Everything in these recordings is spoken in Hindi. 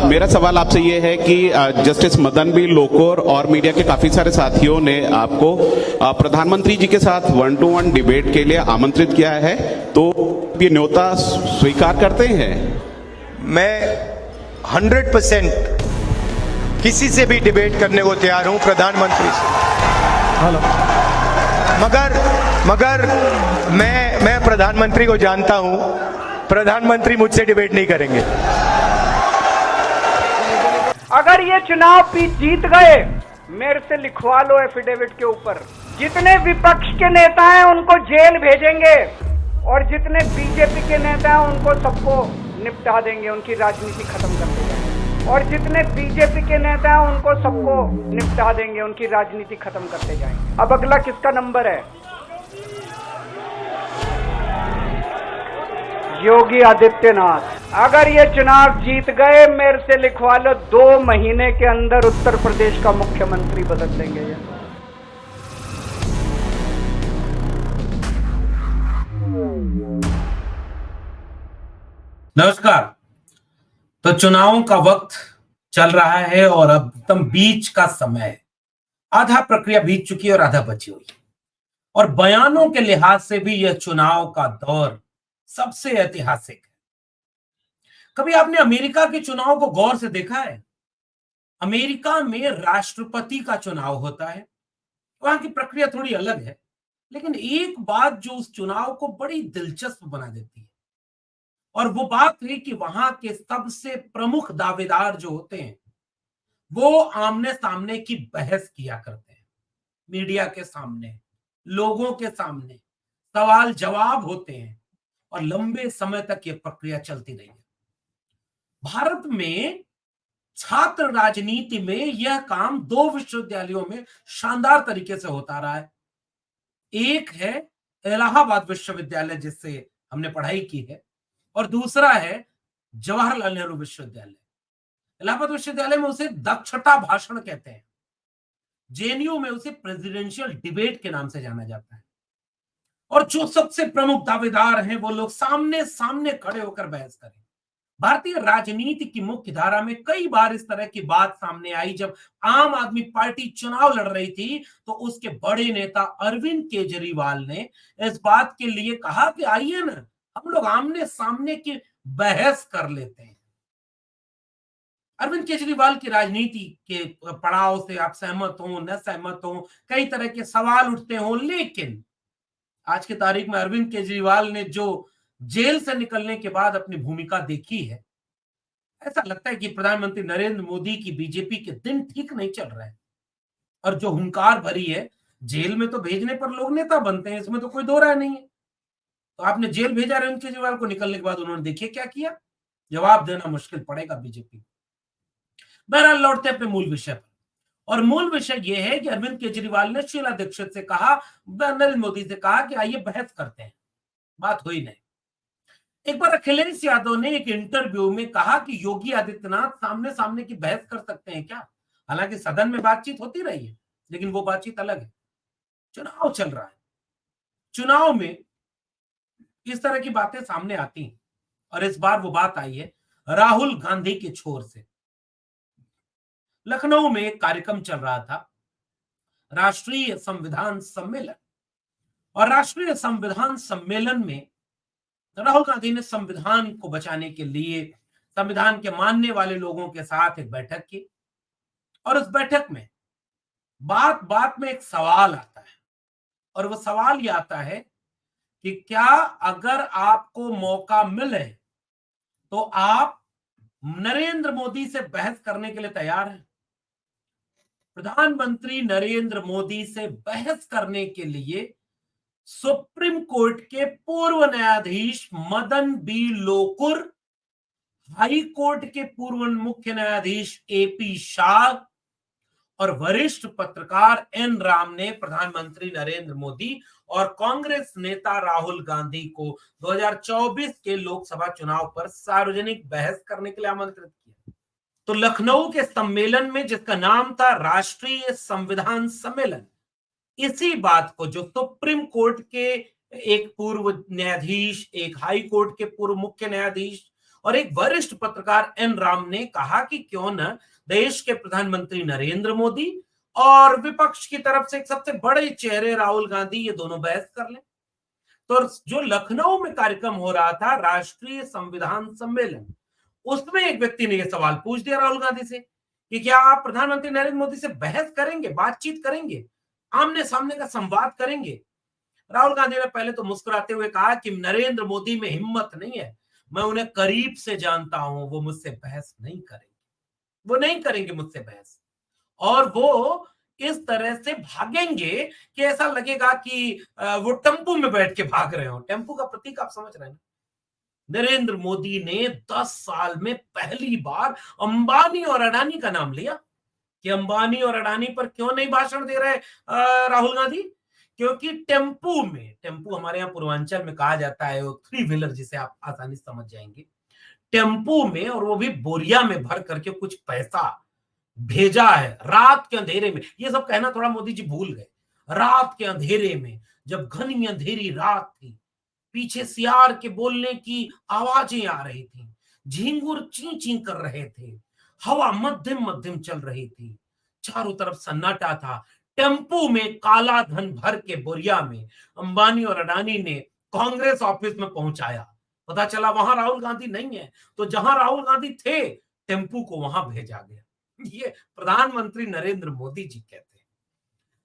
मेरा सवाल आपसे ये है कि जस्टिस मदन बी लोकुर और मीडिया के काफी सारे साथियों ने आपको प्रधानमंत्री जी के साथ 1-to-1 डिबेट के लिए आमंत्रित किया है, तो ये न्योता स्वीकार करते हैं? मैं 100% किसी से भी डिबेट करने को तैयार हूं, प्रधानमंत्री से। हेलो। मगर मैं प्रधानमंत्री को जानता हूं, प्रधानमंत्री मुझसे डिबेट नहीं करेंगे। अगर ये चुनाव जीत गए, मेरे से लिखवा लो एफिडेविट के ऊपर, जितने विपक्ष के नेता हैं उनको जेल भेजेंगे और जितने बीजेपी के नेता हैं उनको सबको निपटा देंगे, उनकी राजनीति खत्म कर देंगे। और जितने बीजेपी के नेता हैं उनको सबको निपटा देंगे, उनकी राजनीति खत्म करते जाएंगे। अब अगला किसका नंबर है? योगी आदित्यनाथ। अगर ये चुनाव जीत गए, मेरे से लिखवा लो, 2 महीने के अंदर उत्तर प्रदेश का मुख्यमंत्री बदल देंगे ये। नमस्कार। तो चुनावों का वक्त चल रहा है और अब एकदम बीच का समय है। आधा प्रक्रिया बीत चुकी है और आधा बची हुई है, और बयानों के लिहाज से भी यह चुनाव का दौर सबसे ऐतिहासिक है। कभी आपने अमेरिका के चुनाव को गौर से देखा है? अमेरिका में राष्ट्रपति का चुनाव होता है, वहां की प्रक्रिया थोड़ी अलग है, लेकिन एक बात जो उस चुनाव को बड़ी दिलचस्प बना देती है, और वो बात है कि वहां के सबसे प्रमुख दावेदार जो होते हैं वो आमने सामने की बहस किया करते हैं। मीडिया के सामने, लोगों के सामने सवाल जवाब होते हैं, और लंबे समय तक ये प्रक्रिया चलती रही है। भारत में छात्र राजनीति में यह काम 2 विश्वविद्यालयों में शानदार तरीके से होता रहा है। एक है इलाहाबाद विश्वविद्यालय, जिससे हमने पढ़ाई की है, और दूसरा है जवाहरलाल नेहरू विश्वविद्यालय। इलाहाबाद विश्वविद्यालय में उसे दक्षता भाषण कहते हैं, जेएनयू में उसे प्रेसिडेंशियल डिबेट के नाम से जाना जाता है। और जो सबसे प्रमुख दावेदार हैं वो लोग सामने सामने खड़े होकर बहस करें। भारतीय राजनीति की मुख्य धारा में कई बार इस तरह की बात सामने आई। जब आम आदमी पार्टी चुनाव लड़ रही थी तो उसके बड़े नेता अरविंद केजरीवाल ने इस बात के लिए कहा कि आइए ना, हम लोग आमने सामने की बहस कर लेते हैं। अरविंद केजरीवाल की राजनीति के पड़ाव से आप सहमत हो न सहमत हो, कई तरह के सवाल उठते हो, लेकिन आज की तारीख में अरविंद केजरीवाल ने जो जेल से निकलने के बाद अपनी भूमिका देखी है, ऐसा लगता है कि प्रधानमंत्री नरेंद्र मोदी की बीजेपी के दिन ठीक नहीं चल रहे हैं। और जो हुंकार भरी है, जेल में तो भेजने पर लोग नेता बनते हैं, इसमें तो कोई दो राय नहीं है। तो आपने जेल भेजा अरविंद केजरीवाल को, निकलने के बाद उन्होंने देखिए क्या किया। जवाब देना मुश्किल पड़ेगा बीजेपी। बहरहाल लौटते अपने मूल विषय पर, और मूल विषय यह है कि अरविंद केजरीवाल ने शीला दीक्षित से कहा, नरेंद्र मोदी से कहा कि आइए बहस करते हैं। बात हुई नहीं। एक बार अखिलेश यादव ने एक इंटरव्यू में कहा कि योगी आदित्यनाथ सामने सामने की बहस कर सकते हैं क्या? हालांकि सदन में बातचीत होती रही है, लेकिन वो बातचीत अलग है। चुनाव चल रहा है, चुनाव में इस तरह की बातें सामने आती हैं, और इस बार वो बात आई है राहुल गांधी के छोर से। लखनऊ में एक कार्यक्रम चल रहा था, राष्ट्रीय संविधान सम्मेलन, और राष्ट्रीय संविधान सम्मेलन में राहुल गांधी ने संविधान को बचाने के लिए संविधान के मानने वाले लोगों के साथ एक बैठक की, और उस बैठक में बात बात में एक सवाल आता है, और वो सवाल ये आता है कि क्या अगर आपको मौका मिले तो आप नरेंद्र मोदी से बहस करने के लिए तैयार हैं? प्रधानमंत्री नरेंद्र मोदी से बहस करने के लिए सुप्रीम कोर्ट के पूर्व न्यायाधीश Madan B Lokur, high court के पूर्व मुख्य न्यायाधीश एपी शाह और वरिष्ठ पत्रकार एन राम ने प्रधानमंत्री नरेंद्र मोदी और कांग्रेस नेता राहुल गांधी को 2024 के लोकसभा चुनाव पर सार्वजनिक बहस करने के लिए आमंत्रित किया। तो लखनऊ के सम्मेलन में, जिसका नाम था राष्ट्रीय संविधान सम्मेलन, इसी बात को जो सुप्रीम कोर्ट के एक पूर्व न्यायाधीश, एक हाई कोर्ट के पूर्व मुख्य न्यायाधीश और एक वरिष्ठ पत्रकार एन राम ने कहा कि क्यों न देश के प्रधानमंत्री नरेंद्र मोदी और विपक्ष की तरफ से एक सबसे बड़े चेहरे राहुल गांधी, ये दोनों बहस कर लें। तो जो लखनऊ में कार्यक्रम हो रहा था, राष्ट्रीय संविधान सम्मेलन, उसमें एक व्यक्ति ने यह सवाल पूछ दिया राहुल गांधी से कि क्या आप प्रधानमंत्री नरेंद्र मोदी से बहस करेंगे, बातचीत करेंगे, आमने सामने का संवाद करेंगे? राहुल गांधी ने पहले तो मुस्कुराते हुए कहा कि नरेंद्र मोदी में हिम्मत नहीं है, मैं उन्हें करीब से जानता हूं, वो मुझसे बहस नहीं करेंगे, वो नहीं करेंगे मुझसे बहस। और वो इस तरह से भागेंगे कि ऐसा लगेगा कि वो टेम्पू में बैठ के भाग रहे हो। टेम्पू का प्रतीक आप समझ रहे हैं ना? नरेंद्र मोदी ने 10 साल में पहली बार अंबानी और अडानी का नाम लिया कि अंबानी और अडानी पर क्यों नहीं भाषण दे रहे राहुल गांधी? क्योंकि टेम्पू हमारे यहाँ पूर्वांचल में कहा जाता है, वो 3 व्हीलर जिसे आप आसानी से समझ जाएंगे। टेम्पू में, और वो भी बोरिया में भर करके कुछ पैसा भेजा है रात के अंधेरे में। ये सब कहना थोड़ा मोदी जी भूल गए। रात के अंधेरे में, जब घनी अंधेरी रात थी, पीछे सियार के बोलने की आवाजें आ रही थी, झिंगुर ची ची कर रहे थे, हवा मध्यम मध्यम चल रही थी, चारों तरफ सन्नाटा था। टेम्पू में काला धन भर के बोरिया में अंबानी और अडानी ने कांग्रेस ऑफिस में पहुंचाया। पता चला वहां राहुल गांधी नहीं है, तो जहां राहुल गांधी थे टेम्पू को वहां भेजा गया। ये प्रधानमंत्री नरेंद्र मोदी जी कहते हैं।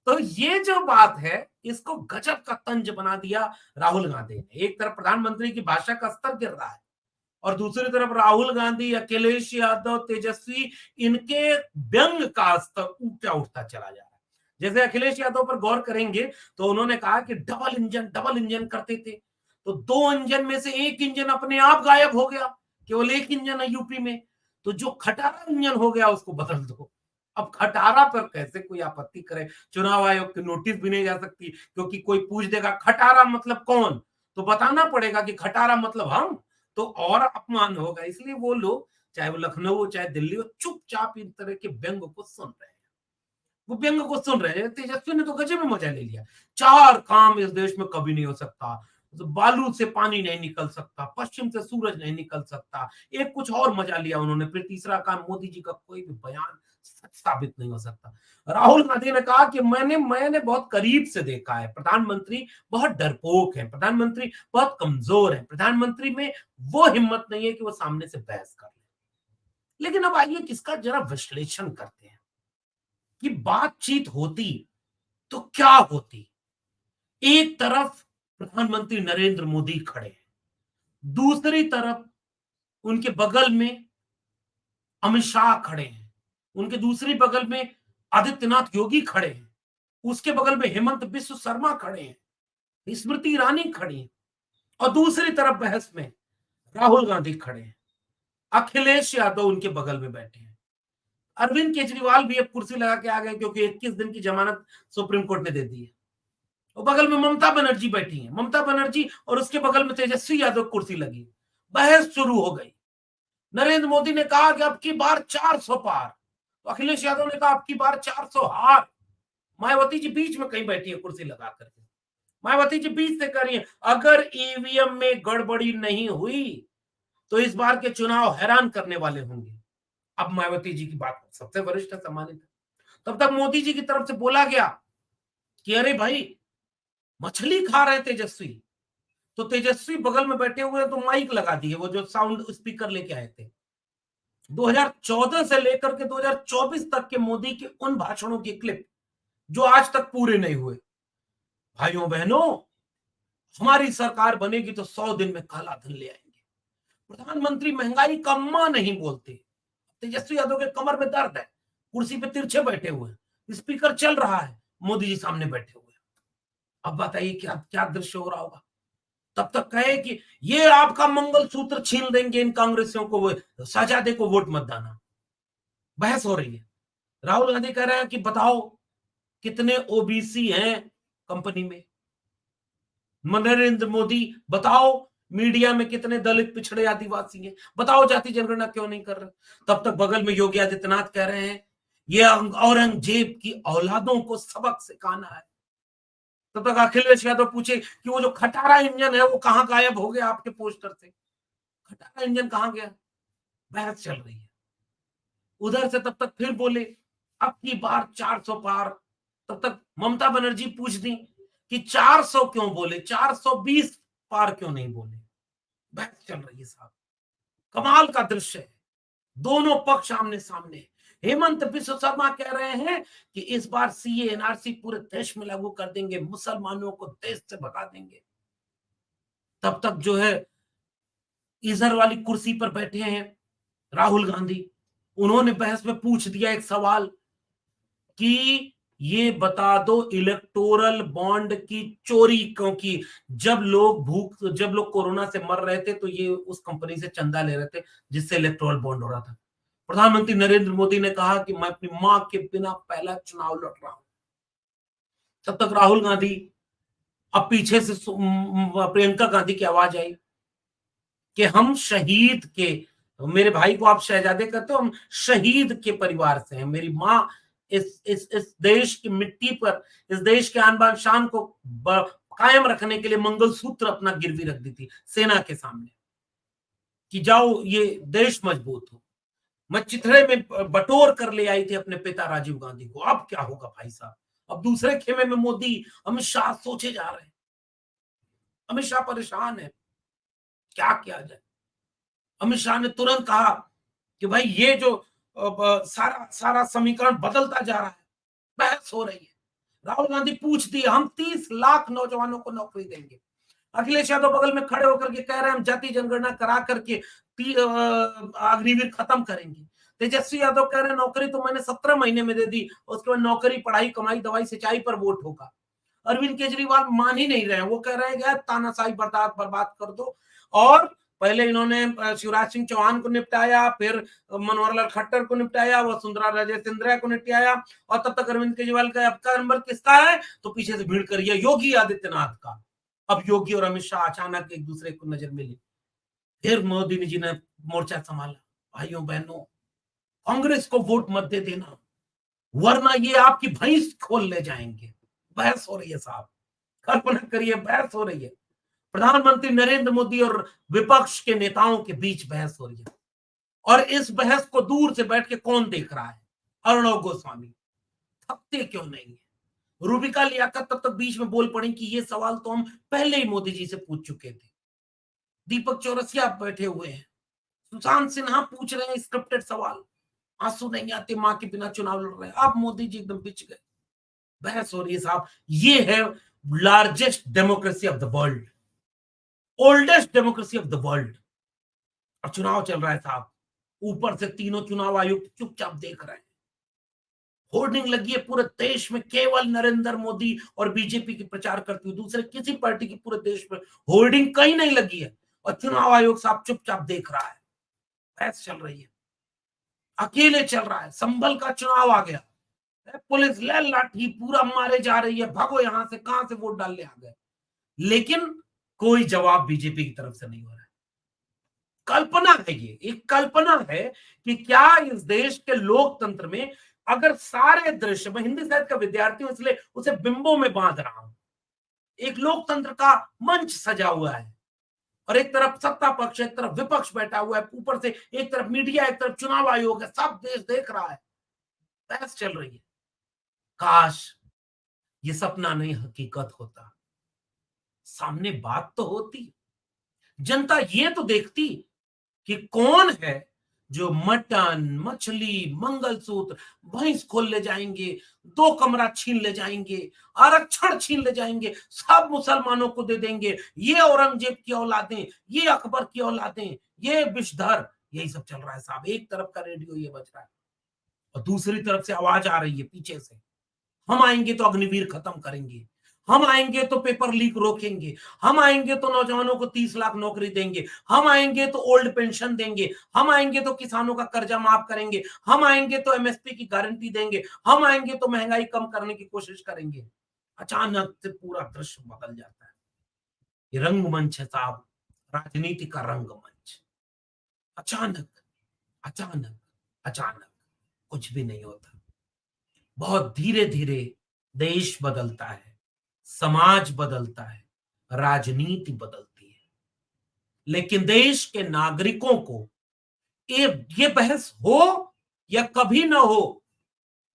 तो ये जो बात है, इसको गजब का तंज बना दिया राहुल गांधी ने। एक तरफ प्रधानमंत्री की भाषा का स्तर गिर रहा है और दूसरी तरफ राहुल गांधी, अखिलेश यादव, तेजस्वी, इनके व्यंग का स्तर ऊंचा उठता चला जा रहा है। जैसे अखिलेश यादव पर गौर करेंगे तो उन्होंने कहा कि डबल इंजन करते थे, तो 2 इंजन में से 1 इंजन अपने आप गायब हो गया, केवल 1 इंजन है यूपी में, तो जो खटारा इंजन हो गया उसको बदल दो। अब खटारा पर कैसे कोई आपत्ति करे? चुनाव आयोग की नोटिस भी नहीं जा सकती, क्योंकि कोई पूछ देगा खटारा मतलब कौन, तो बताना पड़ेगा कि खटारा मतलब हम, तो और अपमान होगा। इसलिए वो लोग, चाहे वो लखनऊ हो चाहे दिल्ली हो, चुपचाप इन तरह के व्यंग को सुन रहे हैं। वो व्यंग को सुन रहे हैं। तेजस्वी ने तो गजब में मजा ले लिया। 4 काम इस देश में कभी नहीं हो सकता, तो बालू से पानी नहीं निकल सकता, पश्चिम से सूरज नहीं निकल सकता, एक कुछ और मजा लिया उन्होंने। फिर तीसरा काम, मोदी जी का कोई भी बयान सच साबित नहीं हो सकता। राहुल गांधी ने कहा कि मैंने बहुत करीब से देखा है, प्रधानमंत्री बहुत डरपोक है, प्रधानमंत्री बहुत कमजोर है, प्रधानमंत्री में वो हिम्मत नहीं है कि वो सामने से बहस कर ले। लेकिन अब आइए किसका जरा विश्लेषण करते हैं कि बातचीत होती तो क्या होती। एक तरफ प्रधानमंत्री नरेंद्र मोदी खड़े हैं, दूसरी तरफ उनके बगल में अमित शाह खड़े हैं, उनके दूसरी बगल में आदित्यनाथ योगी खड़े हैं, उसके बगल में हेमंत बिस्व शर्मा खड़े हैं, स्मृति ईरानी खड़ी हैं, और दूसरी तरफ बहस में राहुल गांधी खड़े हैं, अखिलेश यादव उनके बगल में बैठे हैं। अरविंद केजरीवाल भी अब कुर्सी लगा के आ गए, क्योंकि 21 दिन की जमानत सुप्रीम कोर्ट ने दे दी है। और बगल में ममता बनर्जी बैठी है, ममता बनर्जी, और उसके बगल में तेजस्वी यादव कुर्सी लगी। बहस शुरू हो गई। नरेंद्र मोदी ने कहा कि अब की बार 400 पार, तो अखिलेश यादव ने कहा अब की बार 400 हार। मायावती जी बीच में कहीं बैठी है कुर्सी लगा करके। मायावती जी बीच से कह रही है अगर ईवीएम में गड़बड़ी नहीं हुई तो इस बार के चुनाव हैरान करने वाले होंगे। अब मायावती जी की बात सबसे वरिष्ठ सम्मानित है। तब तक मोदी जी की तरफ से बोला गया कि अरे भाई मछली खा रहे तेजस्वी, तो तेजस्वी बगल में बैठे हुए तो माइक लगा दिए, वो जो साउंड स्पीकर लेके आए थे। 2014 से लेकर के 2024 तक के मोदी के उन भाषणों की क्लिप जो आज तक पूरे नहीं हुए। भाइयों बहनों, हमारी सरकार बनेगी तो 100 दिन में काला धन ले आएंगे। प्रधानमंत्री महंगाई का मां नहीं बोलते। तेजस्वी यादव के कमर में दर्द है, कुर्सी पे तिरछे बैठे हुए हैं, स्पीकर चल रहा है, मोदी जी सामने बैठे हुए। अब बताइए क्या क्या दृश्य हो रहा होगा। तब तक कहे कि ये आपका मंगलसूत्र छीन देंगे इन कांग्रेसियों को, वो शहजादे को वोट मत देना। बहस हो रही है। राहुल गांधी कह रहे हैं कि बताओ कितने ओबीसी हैं कंपनी में। नरेंद्र मोदी बताओ मीडिया में कितने दलित, पिछड़े, आदिवासी हैं, बताओ जाति जनगणना क्यों नहीं कर रहे। तब तक बगल में योगी आदित्यनाथ कह रहे हैं ये औरंगजेब की औलादों को सबक सिखाना है। तब तक अखिलेश यादव पूछे कि वो जो खटारा इंजन है वो कहां गायब हो गया आपके पोस्टर से। खटारा इंजन कहां गया? बहस चल रही है। उधर से तब तक फिर बोले अब की बार 400 पार। तब तक ममता बनर्जी पूछ दी कि 400 क्यों बोले, 420 पार क्यों नहीं बोले? बहस चल रही है साहब। कमाल का दृश्य है, दोनों पक्ष आमने सामने। हेमंत बिश्व शर्मा कह रहे हैं कि इस बार सीए एनआरसी पूरे देश में लागू कर देंगे, मुसलमानों को देश से भगा देंगे। तब तक जो है इधर वाली कुर्सी पर बैठे हैं राहुल गांधी, उन्होंने बहस में पूछ दिया एक सवाल कि ये बता दो इलेक्टोरल बॉन्ड की चोरी, क्योंकि जब लोग कोरोना से मर रहे थे तो ये उस कंपनी से चंदा ले रहे थे जिससे इलेक्टोरल बॉन्ड हो रहा था। प्रधानमंत्री नरेंद्र मोदी ने कहा कि मैं अपनी मां के बिना पहला चुनाव लड़ रहा हूं। तब तक राहुल गांधी, अब पीछे से प्रियंका गांधी की आवाज आई कि हम शहीद के, मेरे भाई को आप शहजादे कहते हो, हम शहीद के परिवार से हैं। मेरी माँ इस देश की मिट्टी पर, इस देश के आन बान शान को कायम रखने के लिए मंगलसूत्र अपना गिरवी रख दी थी सेना के सामने कि जाओ ये देश मजबूत हो। मैं चिथड़े में बटोर कर ले आई थी अपने पिता राजीव गांधी को। अब क्या होगा भाई साहब? अब दूसरे खेमे में मोदी, अमित शाह सोचे जा रहे हैं। अमित शाह परेशान है, क्या किया जाए। अमित शाह ने तुरंत कहा कि भाई ये जो सारा समीकरण बदलता जा रहा है, बहस हो रही है। राहुल गांधी पूछती है हम 30 लाख नौजवानों को नौकरी देंगे। अखिलेश यादव बगल में खड़े होकर के कह रहे हैं हम जाति जनगणना करा करके अग्निवीर खत्म करेंगे। तेजस्वी यादव कह रहे हैं नौकरी तो मैंने 17 महीने में दे दी, उसके बाद नौकरी, पढ़ाई, कमाई, दवाई, सिंचाई पर वोट होगा। अरविंद केजरीवाल मान ही नहीं रहे हैं, वो कह रहे हैं तानाशाही बर्बाद कर दो। और पहले इन्होंने शिवराज सिंह चौहान को निपटाया, फिर मनोहर लाल खट्टर को निपटाया, वसुंधरा राजे सिंधिया को निपटाया, और तब तक अरविंद केजरीवाल का अब का नंबर किसका है? तो पीछे से भीड़ करिए योगी आदित्यनाथ का। अब योगी और अमित शाह अचानक एक दूसरे को नजर मिले, फिर मोदी जी ने मोर्चा संभाला। भाइयों बहनों, कांग्रेस को वोट मत दे देना, वरना ये आपकी भैंस खोल ले जाएंगे। बहस हो रही है साहब, कल्पना करिए, बहस हो रही है। प्रधानमंत्री नरेंद्र मोदी और विपक्ष के नेताओं के बीच बहस हो रही है। और इस बहस को दूर से बैठ के कौन देख रहा है? अर्णव गोस्वामी। थकते क्यों नहीं है? रूबिका लियाकत तब तक बीच में बोल पड़ी कि ये सवाल तो हम पहले ही मोदी जी से पूछ चुके थे। दीपक चौरसिया बैठे हुए हैं, सुशांत सिन्हा पूछ रहे हैं स्क्रिप्टेड सवाल, आंसू नहीं आते, मां के बिना चुनाव लड़ रहे हैं। अब मोदी जी एकदम पिच गए। बहस हो रही है साहब। ये है largest democracy of the world, oldest democracy of the world. और चुनाव चल रहा है साहब, ऊपर से तीनों चुनाव आयुक्त चुपचाप देख रहे हैं। होर्डिंग लगी है पूरे देश में, केवल नरेंद्र मोदी और बीजेपी की प्रचार करती हुई, दूसरे किसी पार्टी की पूरे देश में होर्डिंग कहीं नहीं लगी है। और चुनाव आयोग साहब चुपचाप देख रहा है। बहस चल रही है, अकेले चल रहा है। संभल का चुनाव आ गया, पुलिस ले लाठी पूरा मारे जा रही है, भागो यहां से, कहां से वोट डालने आ गए। लेकिन कोई जवाब बीजेपी की तरफ से नहीं हो रहा है। कल्पना है, ये एक कल्पना है कि क्या इस देश के लोकतंत्र में अगर सारे दृश्य, मैं हिंदी साहित्य का विद्यार्थी हूं इसलिए उसे बिंबों में बांध रहा हूं, एक लोकतंत्र का मंच सजा हुआ है और एक तरफ सत्ता पक्ष, एक तरफ विपक्ष बैठा हुआ है, ऊपर से एक तरफ मीडिया, एक तरफ चुनाव आयोग है, सब देश देख रहा है, बहस चल रही है। काश ये सपना नहीं हकीकत होता, सामने बात तो होती, जनता ये तो देखती कि कौन है जो मटन, मछली, मंगलसूत्र, भैंस खोल ले जाएंगे, 2 कमरा छीन ले जाएंगे, आरक्षण छीन ले जाएंगे, सब मुसलमानों को दे देंगे, ये औरंगजेब की औलादें, ये अकबर की औलादें, ये विषधर। यही सब चल रहा है साहब। एक तरफ का रेडियो ये बज रहा है और दूसरी तरफ से आवाज आ रही है पीछे से, हम आएंगे तो अग्निवीर खत्म करेंगे, हम आएंगे तो पेपर लीक रोकेंगे, हम आएंगे तो नौजवानों को 30 लाख नौकरी देंगे, हम आएंगे तो ओल्ड पेंशन देंगे, हम आएंगे तो किसानों का कर्जा माफ करेंगे, हम आएंगे तो एमएसपी की गारंटी देंगे, हम आएंगे तो महंगाई कम करने की कोशिश करेंगे। अचानक से पूरा दृश्य बदल जाता है। ये रंगमंच है साहब, राजनीति का रंगमंच। अचानक अचानक अचानक कुछ भी नहीं होता। बहुत धीरे धीरे देश बदलता है, समाज बदलता है, राजनीति बदलती है। लेकिन देश के नागरिकों को ये बहस हो या कभी ना हो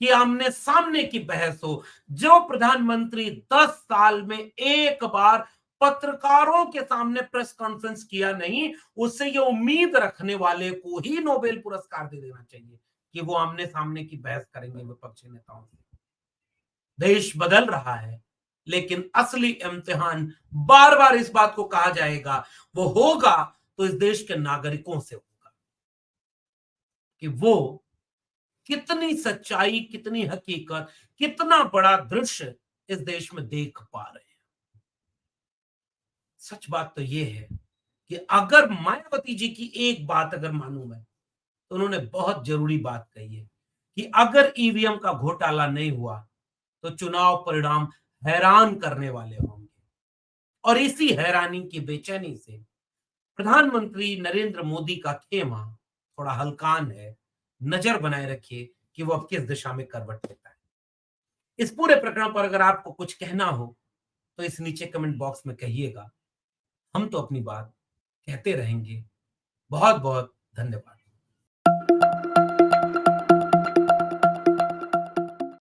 कि आमने सामने की बहस हो, जो प्रधानमंत्री 10 साल में एक बार पत्रकारों के सामने प्रेस कॉन्फ्रेंस किया नहीं, उससे ये उम्मीद रखने वाले को ही नोबेल पुरस्कार दे देना चाहिए कि वो आमने सामने की बहस करेंगे विपक्षी नेताओं से। देश बदल रहा है, लेकिन असली इम्तिहान बार बार इस बात को कहा जाएगा, वो होगा तो इस देश के नागरिकों से होगा कि वो कितनी सच्चाई, कितनी हकीकत, कितना बड़ा दृश्य इस देश में देख पा रहे हैं। सच बात तो यह है कि अगर मायावती जी की एक बात अगर मानूं मैं, तो उन्होंने बहुत जरूरी बात कही है कि अगर ईवीएम का घोटाला नहीं हुआ तो चुनाव परिणाम हैरान करने वाले होंगे। और इसी हैरानी की बेचैनी से प्रधानमंत्री नरेंद्र मोदी का खेमा थोड़ा हल्कान है। नजर बनाए रखिए कि वो अब किस दिशा में करवट लेता है। इस पूरे प्रकरण पर अगर आपको कुछ कहना हो तो इस नीचे कमेंट बॉक्स में कहिएगा। हम तो अपनी बात कहते रहेंगे। बहुत बहुत धन्यवाद।